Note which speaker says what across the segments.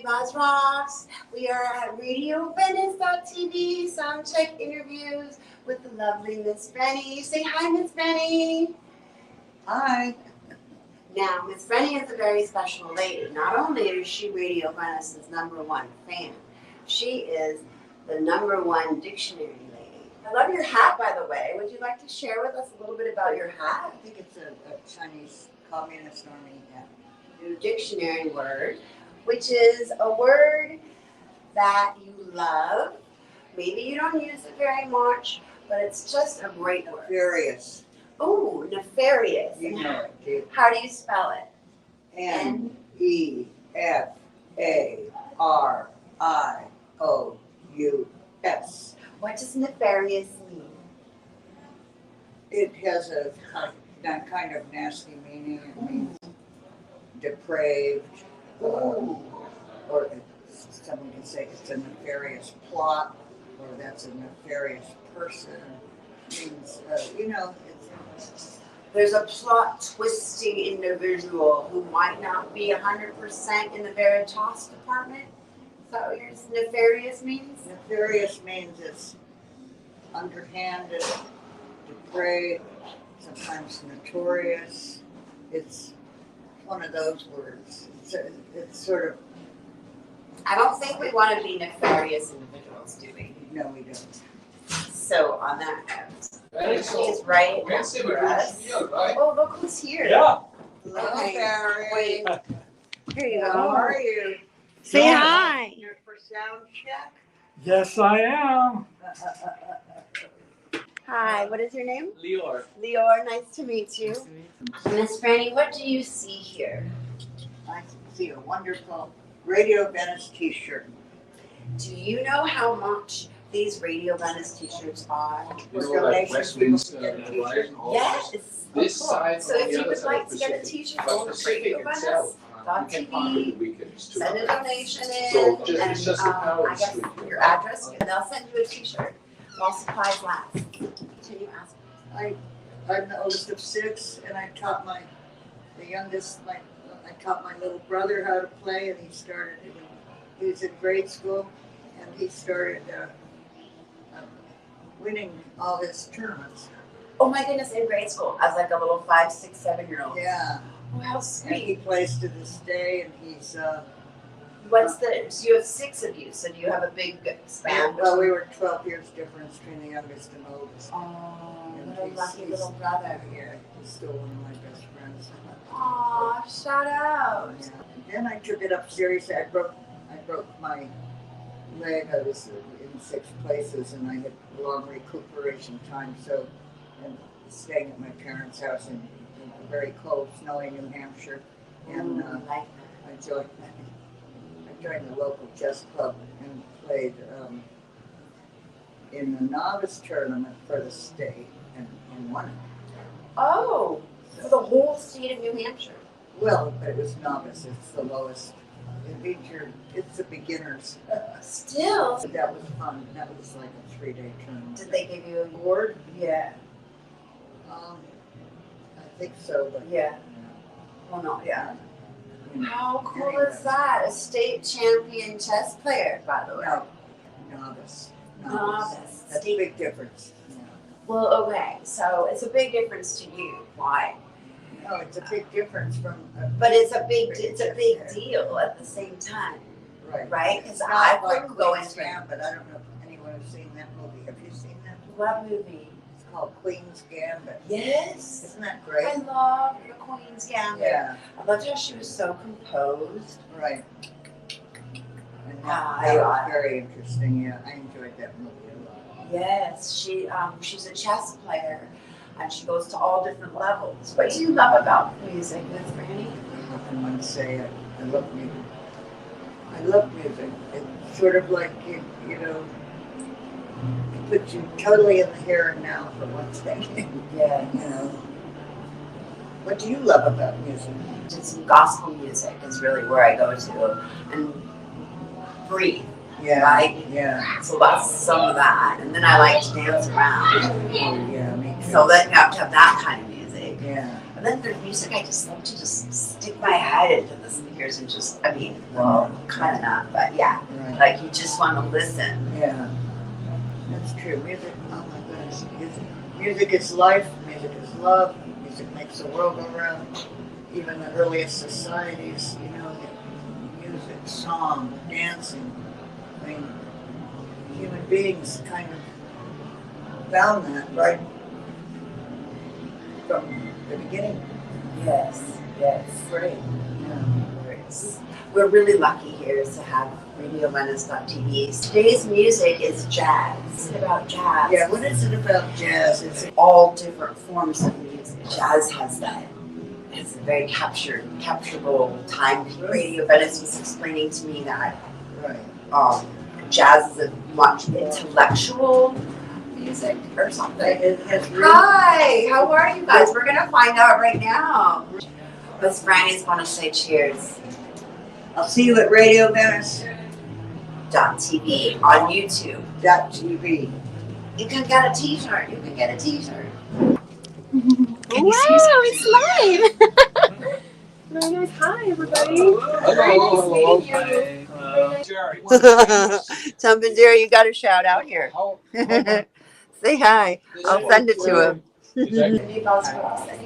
Speaker 1: everybody. Buzz Rocks. We are at RadioVenice.tv, SounndcCheck interviews with the lovely Miss Vranni. Say hi, Miss Vranni.
Speaker 2: Hi.
Speaker 1: Now, Miss Vranni is a very special lady. Not only is she Radio Venice's #1 fan, she is the #1 dictionary lady. I love your hat, by the way. Would you like to share with us a little bit about your hat?
Speaker 2: I think it's a Chinese Communist Army hat.
Speaker 1: New dictionary word, which is a word that you love. Maybe you don't use it very much, but it's just a great word.
Speaker 2: Nefarious.
Speaker 1: Oh, nefarious.
Speaker 2: You know it, dude.
Speaker 1: How do you spell it?
Speaker 2: Nefarious.
Speaker 1: What does nefarious mean?
Speaker 2: It has a kind of nasty meaning. It means depraved, or someone can say it's a nefarious plot, or that's a nefarious person. It means,
Speaker 1: There's a plot-twisting individual who might not be 100% in the Veritas department. Is that what your nefarious means?
Speaker 2: Nefarious means it's underhanded, depraved, sometimes notorious. It's one of those words. It's sort of.
Speaker 1: I don't think we want to be nefarious individuals, do we?
Speaker 2: No, we don't.
Speaker 1: So on that note, she's right for us. Oh, look who's here.
Speaker 3: Yeah.
Speaker 2: Hello,
Speaker 1: Okay.
Speaker 2: Barry.
Speaker 1: Wait. Here you
Speaker 2: How
Speaker 1: go.
Speaker 2: are you?
Speaker 1: Say hi.
Speaker 2: You're for SounndcCheck?
Speaker 3: Yes, I am.
Speaker 1: Hi, what is your name?
Speaker 3: Lior.
Speaker 1: Lior, nice to meet you. Miss Vranni, what do you see here?
Speaker 2: I see a wonderful Radio Venice t-shirt.
Speaker 1: Do you know how much these Radio Venice t-shirts are?
Speaker 2: For donations, people can get t-shirts.
Speaker 1: Yes.
Speaker 4: This side,
Speaker 1: So if you would like to get a t-shirt for Radio Venice, .tv, send a donation in,
Speaker 4: So
Speaker 1: and
Speaker 4: just the power
Speaker 1: I guess
Speaker 4: suite.
Speaker 1: your address, and they'll send you a t-shirt while supplies last. Continue asking.
Speaker 2: I'm the oldest of 6, and I taught my little brother how to play, and he was in grade school, and he started winning all his tournaments.
Speaker 1: Oh my goodness, in grade school, as like a little 5, 6, 7-year-old.
Speaker 2: Yeah.
Speaker 1: Oh, how
Speaker 2: And he
Speaker 1: sweet.
Speaker 2: plays to this day, and he's,
Speaker 1: So you have 6 of you, so do you have a big span?
Speaker 2: well, we were 12 years difference between the youngest and oldest.
Speaker 1: Oh, what a lucky little brother.
Speaker 2: Yeah, he's still one of my best friends.
Speaker 1: Aw, shout out.
Speaker 2: Yeah. Then I took it up seriously. I broke my leg. I was in 6 places, and I had long recuperation time. So, and staying at my parents' house in very cold, snowy New Hampshire, and
Speaker 1: Like
Speaker 2: I joined the local chess club and played in the novice tournament for the state and won it.
Speaker 1: oh, for the whole state of New Hampshire.
Speaker 2: Well, but it was novice. It's the lowest. It's the beginners.
Speaker 1: Still.
Speaker 2: So that was fun. That was like a 3-day tournament.
Speaker 1: Did they give you a award? Yeah.
Speaker 2: I think so, but
Speaker 1: Yeah. Well, no, yeah.
Speaker 2: you know,
Speaker 1: How cool
Speaker 2: anyway.
Speaker 1: is that? A state champion chess player, by the way.
Speaker 2: No, novice.
Speaker 1: Novice.
Speaker 2: That's a big difference. Yeah.
Speaker 1: Well, okay, so it's a big difference to you. Why?
Speaker 2: No, it's a big difference from.
Speaker 1: But it's a big deal at the same time,
Speaker 2: Right.
Speaker 1: right? Because
Speaker 2: It's
Speaker 1: I
Speaker 2: not like
Speaker 1: couldn't go
Speaker 2: Queen's
Speaker 1: into
Speaker 2: Gambit. I don't know if anyone has seen that movie. Have you seen that?
Speaker 1: what movie?
Speaker 2: It's called Queen's Gambit.
Speaker 1: Yes.
Speaker 2: Isn't that great?
Speaker 1: I love the Queen's Gambit.
Speaker 2: Yeah.
Speaker 1: I loved how she was so composed.
Speaker 2: Right. And
Speaker 1: Ah,
Speaker 2: that
Speaker 1: yeah.
Speaker 2: was very interesting. Yeah, I enjoyed that movie a lot.
Speaker 1: Yes, she's a chess player, and she goes to all different levels. What do you love about music, Miss Vranni?
Speaker 2: How can one say it? I love music. I love music. It's sort of like you know, it puts you totally in the here and now for one second.
Speaker 1: Yeah.
Speaker 2: You know. What do you love about music?
Speaker 1: Just some gospel music is really where I go to and breathe.
Speaker 2: Yeah.
Speaker 1: Right?
Speaker 2: Yeah.
Speaker 1: So that's some of that, and then I like to dance around.
Speaker 2: Oh yeah, me too.
Speaker 1: So then you have to have that kind of music.
Speaker 2: Yeah.
Speaker 1: But then there's music I just love to just stick my head into the speakers and just, I mean, well, kind of not, but yeah.
Speaker 2: Right.
Speaker 1: Like you just want to listen.
Speaker 2: Yeah. That's true. Music, oh my goodness. Music is life, music is love, music makes the world go round. Even the earliest societies, you know, music, song, dancing. I mean, human beings kind of found that right from the beginning.
Speaker 1: Yes, yes.
Speaker 2: Great.
Speaker 1: We're really lucky here to have RadioVenice.tv. Today's music is jazz. It's about jazz.
Speaker 2: Yeah, what is it about jazz? It's
Speaker 1: All different forms of music. Jazz has that. It's a very capturable time. Radio Venice was explaining to me that
Speaker 2: right.
Speaker 1: jazz is a much intellectual music or something.
Speaker 2: It has
Speaker 1: Hi, how are you guys? We're gonna find out right now. Miss Vranni's gonna say cheers.
Speaker 2: I'll see you at RadioVenice.tv.
Speaker 1: .tv on YouTube. You can get a t-shirt. You can get a t-shirt.
Speaker 5: Wow, it's live! Very nice. Hi, everybody. Very nice meeting you.
Speaker 1: Tom and Jerry, you got a shout out here. Say hi. I'll send it to him.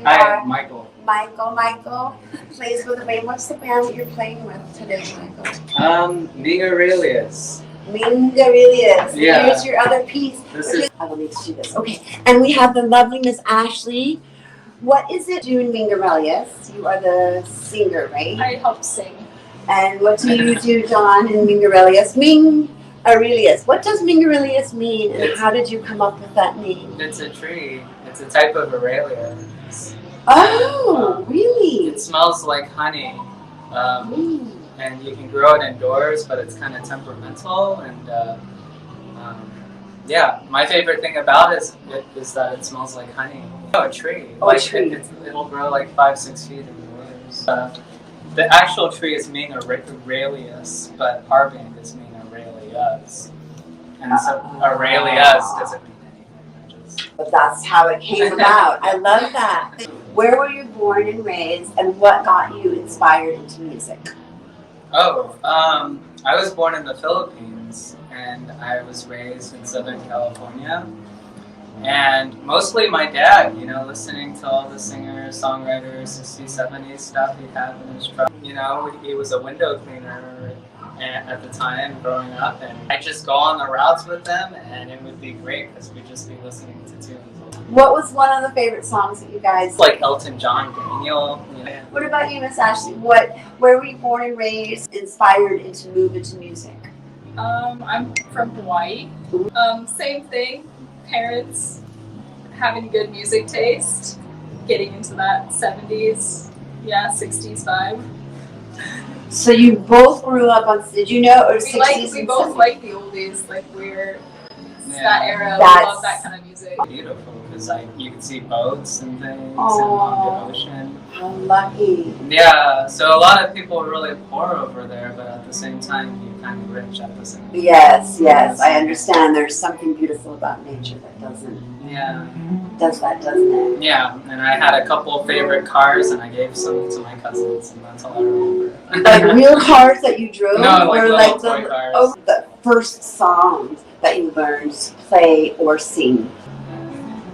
Speaker 4: Hi, Michael.
Speaker 1: Michael plays with the band. What's the band that you're playing with today, Michael?
Speaker 4: Mingarelius.
Speaker 1: Mingarelius.
Speaker 4: Yeah.
Speaker 1: Here's your other piece.
Speaker 4: This is
Speaker 1: I will need to do this. Okay. And we have the lovely Miss Ashley. What is it doing Mingarelius? You are the singer, right?
Speaker 5: I help sing.
Speaker 1: And what do you do, John, in Mingarelius? Mingarelius. What does Mingarelius mean, and how did you come up with that name?
Speaker 4: it's a tree. It's a type of Aurelia.
Speaker 1: Oh, really?
Speaker 4: It smells like honey. And you can grow it indoors, but it's kind of temperamental. And yeah, my favorite thing about it is that it smells like honey. A tree.
Speaker 1: Oh,
Speaker 4: like
Speaker 1: a tree.
Speaker 4: It'll grow like 5-6 feet indoors. The actual tree is Mingarelius, but our band is Mingarelius. And so Aurelius doesn't mean anything.
Speaker 1: But that's how it came about. I love that. Where were you born and raised, and what got you inspired into music?
Speaker 4: I was born in the Philippines, and I was raised in Southern California. And mostly my dad, you know, listening to all the singers, songwriters, 60s, 70s stuff he had in his truck. You know, he was a window cleaner at the time growing up, and I'd just go on the routes with them, and it would be great because we'd just be listening to tunes.
Speaker 1: What was one of the favorite songs that you guys
Speaker 4: Like Elton John, Daniel. You know.
Speaker 1: What about you, Miss Ashley? Where were you born and raised, inspired into move into music?
Speaker 5: I'm from Hawaii. Same thing. Parents having good music taste, getting into that 70s, 60s vibe.
Speaker 1: So you both grew up on, did you know, or 60s?
Speaker 5: We both like the oldies, like that era.
Speaker 1: That's-
Speaker 5: We love that kind of music.
Speaker 4: Beautiful, because you can see boats and things
Speaker 1: Aww.
Speaker 4: and on the ocean.
Speaker 1: How lucky.
Speaker 4: Yeah, so a lot of people are really poor over there, but at the same time, you're kind of rich at the same time.
Speaker 1: Yes, I understand. There's something beautiful about nature that does that, doesn't it?
Speaker 4: Yeah, and I had a couple favorite cars, and I gave some to my cousins, and that's all I remember.
Speaker 1: Like real cars that you drove?
Speaker 4: No, like
Speaker 1: or
Speaker 4: little
Speaker 1: like
Speaker 4: toy cars.
Speaker 1: the first songs that you learned to play or sing?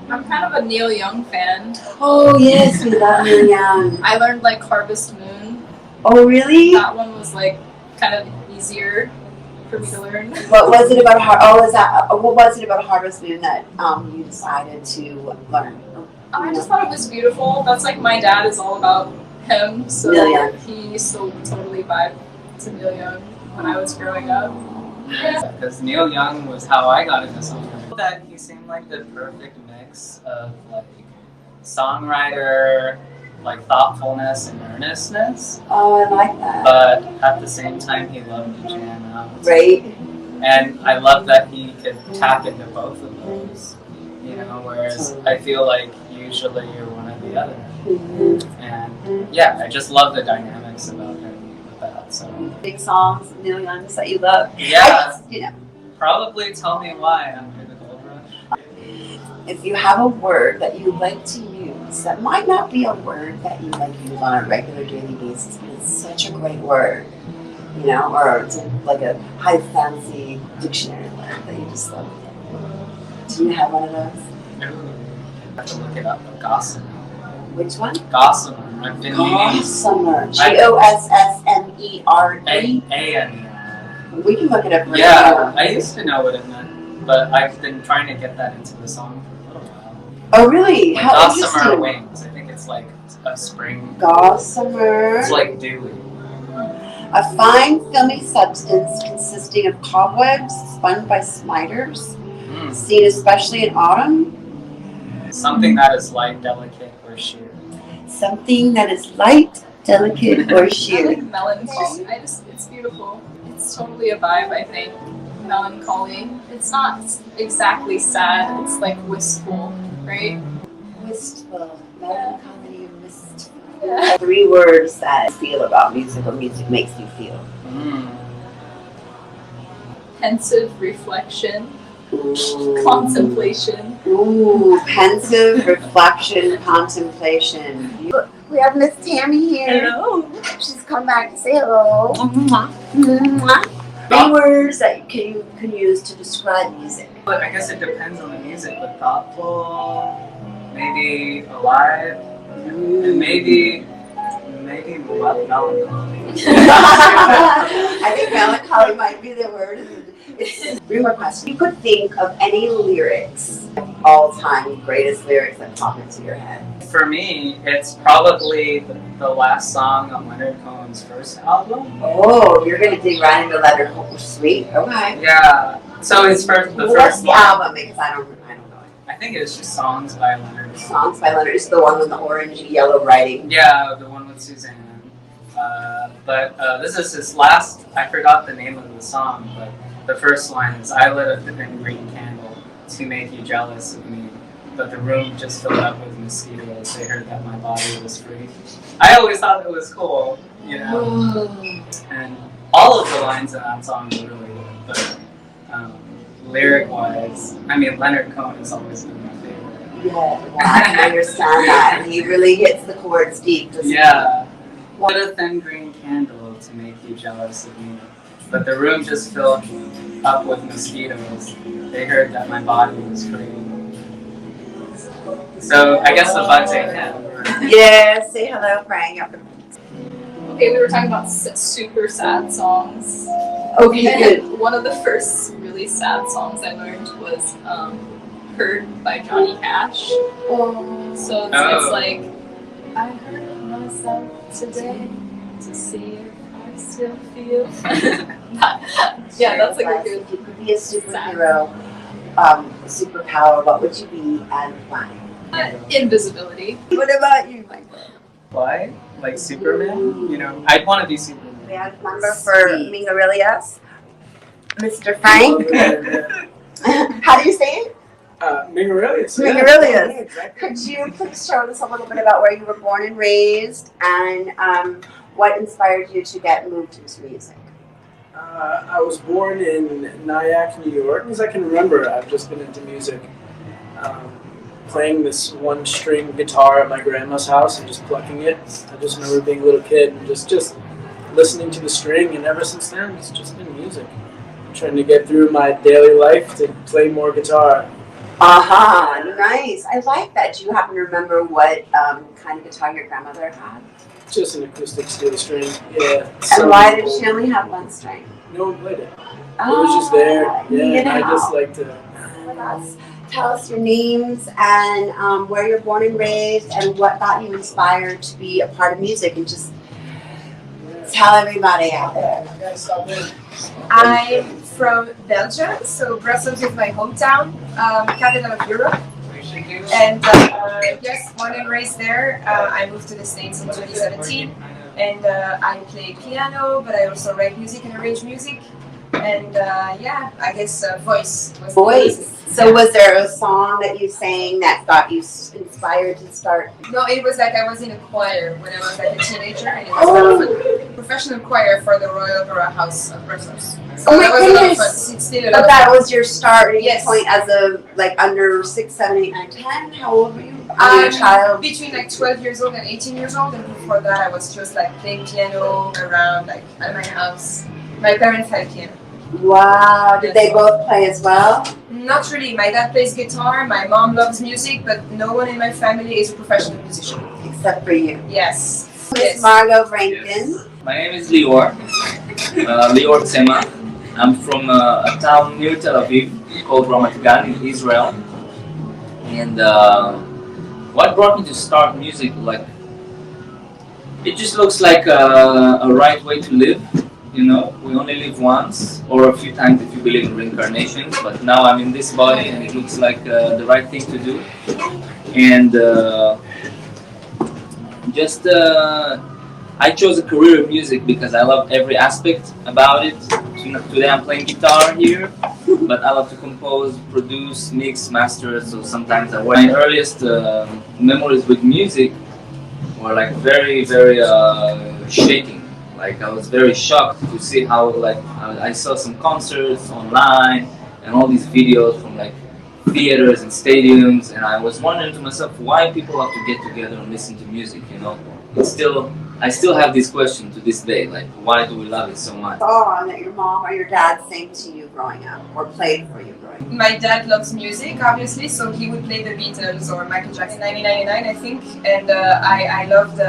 Speaker 5: I'm kind of a Neil Young fan.
Speaker 1: Oh yes, we love Neil Young.
Speaker 5: I learned like Harvest Moon.
Speaker 1: Oh really?
Speaker 5: That one was like kind of easier for me to learn.
Speaker 1: What was it about what was it about Harvest Moon that you decided to learn?
Speaker 5: I just thought it was beautiful. That's like my dad is all about him, so
Speaker 1: Neil Young.
Speaker 5: he still totally vibed to Neil Young when I was growing up. Yeah.
Speaker 4: Because Neil Young was how I got into songwriting. That he seemed like the perfect mix of like songwriter, like thoughtfulness and earnestness.
Speaker 1: Oh, I like that.
Speaker 4: But at the same time, he loved to jam out.
Speaker 1: Right.
Speaker 4: And I love that he could tap into both of those. You know, whereas I feel like usually you're one or the other.
Speaker 1: Mm-hmm.
Speaker 4: And yeah, I just love the dynamics about him with that. So
Speaker 1: Big songs, Neil Young's that you love.
Speaker 4: yeah,
Speaker 1: You know,
Speaker 4: probably Tell Me Why after the Gold Rush.
Speaker 1: if you have a word that you like to use words that might not be a word that you like use on a regular daily basis, but it's such a great word, you know, or it's like a high fancy dictionary word that you just love. Do you have one of those?
Speaker 4: I have to look it up. Gossamer.
Speaker 1: Which one?
Speaker 4: Gossamer. I've been
Speaker 1: Gossamer. Gossmere.
Speaker 4: A-N-E-R.
Speaker 1: We can look it up right
Speaker 4: Yeah,
Speaker 1: now.
Speaker 4: I used to know what it meant, but I've been trying to get that into the song for a little while.
Speaker 1: Oh, really?
Speaker 4: Like
Speaker 1: How
Speaker 4: gossamer
Speaker 1: interesting.
Speaker 4: wings. I think it's like a spring.
Speaker 1: Gossamer.
Speaker 4: It's like dewy.
Speaker 1: A fine, filmy substance consisting of cobwebs spun by spiders, seen especially in autumn.
Speaker 4: Something that is light, delicate, or sheer.
Speaker 1: Something that is light, delicate, or
Speaker 5: I
Speaker 1: sheer.
Speaker 5: like melancholy. It's beautiful. It's totally a vibe, I think. Melancholy. It's not exactly sad. It's like wistful, right?
Speaker 1: Wistful, melancholy, wistful.
Speaker 5: Yeah.
Speaker 1: 3 words that I feel about music, what music makes you feel.
Speaker 5: Pensive reflection,
Speaker 1: Ooh.
Speaker 5: contemplation.
Speaker 1: Ooh, pensive reflection, contemplation. We have Miss Tammy here.
Speaker 5: Hello.
Speaker 1: She's come back to say hello. 3 words that you can use to describe music.
Speaker 4: But I guess it depends on the music. But thoughtful, maybe alive, and maybe melancholy.
Speaker 1: I think melancholy might be the word. 3 more questions. You could think of any lyrics, all-time greatest lyrics that pop into your head.
Speaker 4: For me, it's probably the last song on Leonard Cohen's first album.
Speaker 1: Oh, you're gonna dig right into Leonard Cohen. Sweet. Okay.
Speaker 4: Yeah. So his first, the
Speaker 1: What's
Speaker 4: first
Speaker 1: the
Speaker 4: one.
Speaker 1: album? Because I don't know it.
Speaker 4: I think it was just songs by Leonard.
Speaker 1: Songs by Leonard. It's the one with the orange and yellow writing.
Speaker 4: Yeah, the one with Suzanne. But this is his last. I forgot the name of the song, but the first line is, "I lit a thin green candle to make you jealous of me, but the room just filled up with mosquitoes. They heard that my body was free." I always thought it was cool, you know. And all of the lines in that song are really good, but lyric-wise, I mean, Leonard Cohen has always been my favorite.
Speaker 1: Yeah, well, I can understand that. He really hits the chords deep, doesn't
Speaker 4: Yeah. Lit a thin green candle to make you jealous of me, but the room just filled up with mosquitoes. They heard that my body was free. So I guess the bugs ain't him.
Speaker 1: he? Yeah, say hello, Frank.
Speaker 5: Okay, we were talking about super sad songs.
Speaker 1: Okay, good.
Speaker 5: And one of the first really sad songs I learned was "Hurt" by Johnny Cash. So it's like, I hurt myself today to see if I still feel. Yeah, that's like a good.
Speaker 1: If you could be a superhero, superpower, what would you be and why?
Speaker 5: Invisibility.
Speaker 1: What about you, Michael?
Speaker 4: Why? Like Superman? You know, I'd want to be Superman.
Speaker 1: We have a number for Mingarilias. Mr. Frank. How do you say it?
Speaker 3: Mingarilias.
Speaker 1: Mingarilias.
Speaker 3: Yeah, exactly.
Speaker 1: Could you please show us a little bit about where you were born and raised and what inspired you to get moved into music?
Speaker 3: I was born in Nyack, New York. As I can remember, I've just been into music. Playing this 1-string guitar at my grandma's house and just plucking it. I just remember being a little kid and just listening to the string, and ever since then, it's just been music. I'm trying to get through my daily life to play more guitar.
Speaker 1: Aha, nice. I like that. Do you happen to remember what kind of guitar your grandmother had?
Speaker 3: Just an acoustic steel string. Yeah.
Speaker 1: And why did she only have 1 string?
Speaker 3: No one played it. It was just there. Yeah,
Speaker 1: you know.
Speaker 3: I just like to.
Speaker 1: Tell us your names and where you're born and raised and what got you inspired to be a part of music, and just tell everybody out there.
Speaker 6: I'm from Belgium, so Brussels is my hometown, capital of Europe. And yes, born and raised there. I moved to the States in 2017, and I play piano, but I also write music and arrange music. And yeah, I guess voice was the
Speaker 1: Voice.
Speaker 6: basis.
Speaker 1: So was there a song that you sang that got you inspired to start?
Speaker 6: No, it was like I was in a choir when I was like a teenager, and it was kind of fun. Professional choir for the Royal Opera House of Brussels. So
Speaker 1: Oh my
Speaker 6: that was a lot of
Speaker 1: goodness.
Speaker 6: fun. It's still a lot
Speaker 1: But
Speaker 6: of
Speaker 1: that
Speaker 6: fun.
Speaker 1: was your starting
Speaker 6: Yes.
Speaker 1: point as a like under 6, 7, 8, 9, 10. How old were you? When you were a child?
Speaker 6: Between like 12 years old and 18 years old, and before that I was just like playing piano around like at my house. My parents had piano.
Speaker 1: Wow. Did they both play as well?
Speaker 6: Not really. My dad plays guitar, my mom loves music, but no one in my family is a professional musician.
Speaker 1: Except for you.
Speaker 6: Yes.
Speaker 1: Miss Margaux Vranken.
Speaker 7: Yes. My name is Lior. Lior Tzmach. I'm from a town near Tel Aviv called Ramat Gan in Israel. And what brought me to start music? Like, it just looks like a right way to live. You know, we only live once, or a few times if you believe in reincarnation. But now I'm in this body, and it looks like the right thing to do. And I chose a career in music because I love every aspect about it. Today I'm playing guitar here, but I love to compose, produce, mix, master. So sometimes my earliest memories with music were like very, very shaking. Like I was very shocked to see how like I saw some concerts online and all these videos from like theaters and stadiums, and I was wondering to myself why people have to get together and listen to music. You know, I still have this question to this day. Like, why do we love it so much?
Speaker 1: Oh, that your mom or your dad sang to you growing up, or played for you growing up.
Speaker 6: My dad loves music, obviously, so he would play the Beatles or Michael Jackson, 1999, I think, and I loved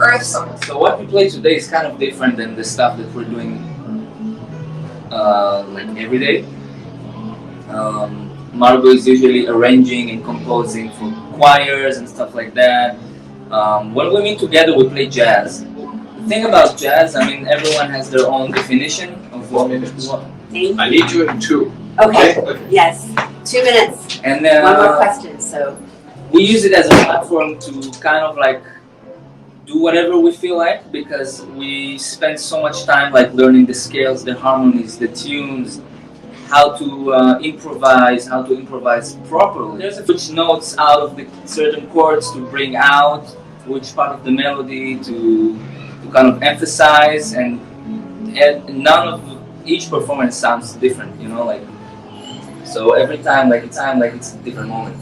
Speaker 6: Earth songs.
Speaker 7: So what we play today is kind of different than the stuff that we're doing like every day. Margaux is usually arranging and composing for choirs and stuff like that. When we meet together, we play jazz. The thing about jazz, I mean, everyone has their own definition of what.
Speaker 8: I need you in 2.
Speaker 1: Okay. Yes. 2 minutes.
Speaker 7: And
Speaker 1: One more question. So
Speaker 7: we use it as a platform to kind of like do whatever we feel like, because we spend so much time like learning the scales, the harmonies, the tunes, how to improvise properly. There's which notes out of the certain chords to bring out, which part of the melody to kind of emphasize, and each performance sounds different, you know, like, so every time like it's a different moment.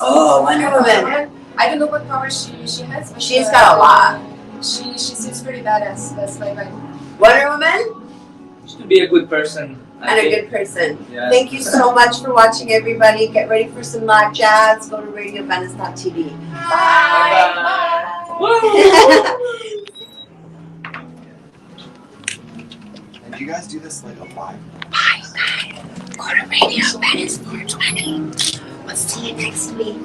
Speaker 1: Oh, Wonder Woman.
Speaker 6: I don't know what power she has, but
Speaker 1: She's got a lot.
Speaker 6: She seems pretty badass. That's my vibe.
Speaker 1: Wonder Woman
Speaker 7: Just to be a good person.
Speaker 1: and a good person.
Speaker 7: Yeah.
Speaker 1: Thank you so much for watching, everybody. Get ready for some live jazz. Go to radiovenice.tv.
Speaker 8: And do you guys do this like a live?
Speaker 1: Bye, guys. Go to Radio Venice 420. We'll see you next week.